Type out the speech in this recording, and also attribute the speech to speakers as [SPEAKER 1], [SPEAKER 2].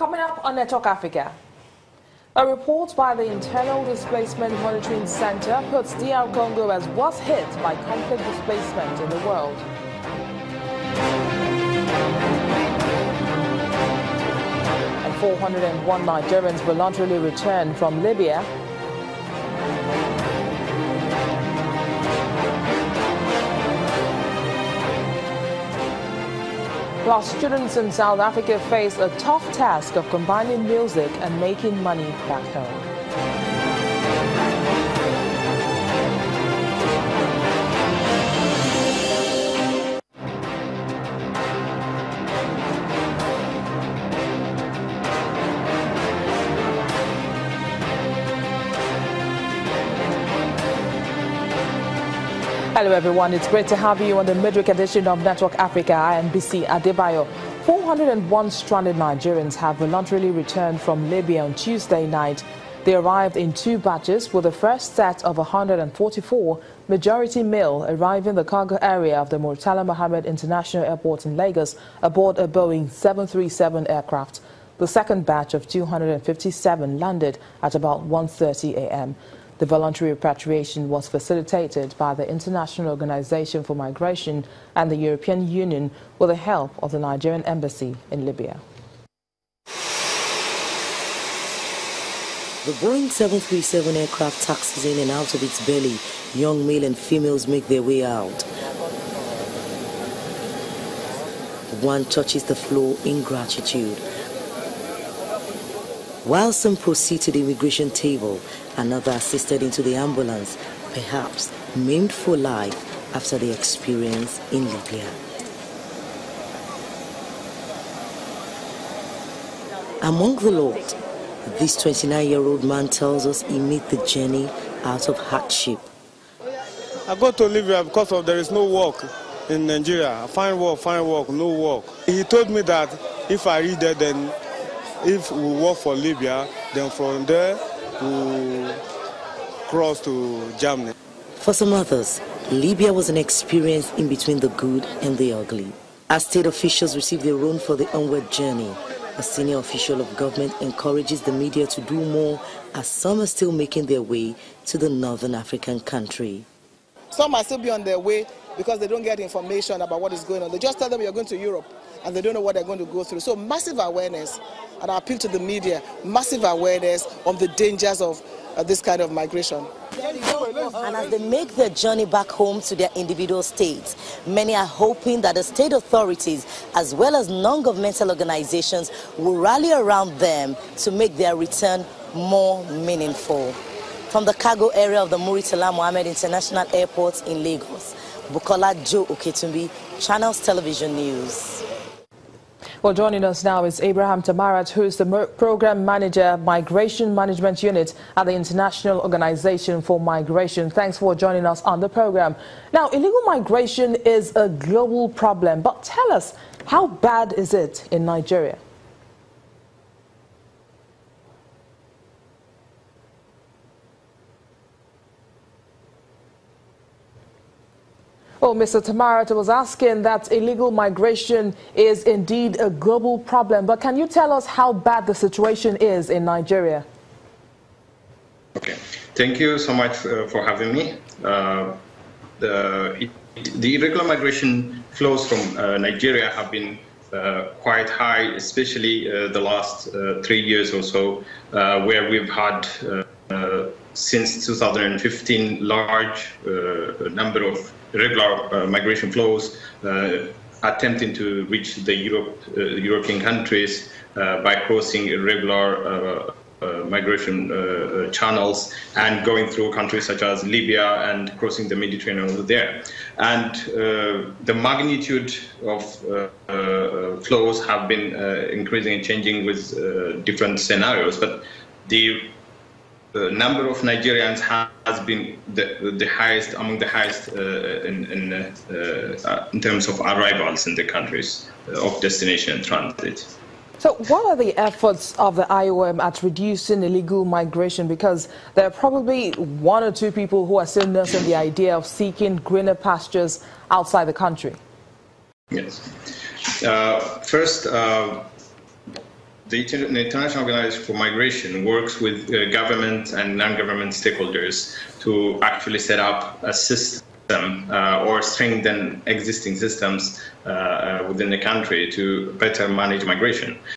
[SPEAKER 1] Coming up on Network Africa, a report by the Internal Displacement Monitoring Center puts DR Congo as worst hit by conflict displacement in the world. And 401 Nigerians voluntarily returned from Libya. Plus, students in South Africa face a tough task of combining music and making money back home. Hello everyone, it's great to have you on the midweek edition of Network Africa. I am BC Adebayo. 401 stranded Nigerians have voluntarily returned from Libya on Tuesday night. They arrived in two batches, with the first set of 144, majority male, arriving the cargo area of the Murtala Mohammed International Airport in Lagos aboard a Boeing 737 aircraft. The second batch of 257 landed at about 1:30 a.m. The voluntary repatriation was facilitated by the International Organization for Migration and the European Union with the help of the Nigerian Embassy in Libya.
[SPEAKER 2] The Boeing 737 aircraft taxis in and out of its belly. Young male and females make their way out. One touches the floor in gratitude. While some proceed to the immigration table, another assisted into the ambulance, perhaps maimed for life after the experience in Libya. Among the lot, this 29-year-old man tells us he made the journey out of hardship.
[SPEAKER 3] I go to Libya because there is no work in Nigeria. Find work, no work. He told me that if I read there, then if we work for Libya, then from there we cross to Germany.
[SPEAKER 2] For some others, Libya was an experience in between the good and the ugly. As state officials receive their own for the onward journey, a senior official of government encourages the media to do more, as some are still making their way to the northern African country.
[SPEAKER 4] Some might still be on their way because they don't get information about what is going on. They just tell them you're going to Europe and they don't know what they're going to go through. So massive awareness, and I appeal to the media, massive awareness on the dangers of this kind of migration.
[SPEAKER 2] And as they make their journey back home to their individual states, many are hoping that the state authorities as well as non-governmental organizations will rally around them to make their return more meaningful. From the cargo area of the Murtala Mohammed International Airport in Lagos, Bukola Joe Oketumbi, Channels Television News.
[SPEAKER 1] Well, joining us now is Abraham Tamarat, who is the Program Manager, Migration Management Unit at the International Organization for Migration. Thanks for joining us on the program. Now, illegal migration is a global problem, but tell us, how bad is it in Nigeria? Well, Mr. Tamarat was asking that illegal migration is indeed a global problem, but can you tell us how bad the situation is in Nigeria?
[SPEAKER 5] Okay, thank you so much for having me. The irregular migration flows from Nigeria have been quite high, especially the last 3 years or so, where we've had since 2015 large number of irregular migration flows attempting to reach the European countries by crossing irregular migration channels and going through countries such as Libya and crossing the Mediterranean over there. And the magnitude of flows have been increasing and changing with different scenarios, but the number of Nigerians has been the highest, among the highest in terms of arrivals in the countries of destination and transit.
[SPEAKER 1] So what are the efforts of the IOM at reducing illegal migration? Because there are probably one or two people who are still nursing the idea of seeking greener pastures outside the country.
[SPEAKER 5] Yes. First, the International Organization for Migration works with government and non-government stakeholders to actually set up a system or strengthen existing systems within the country to better manage migration.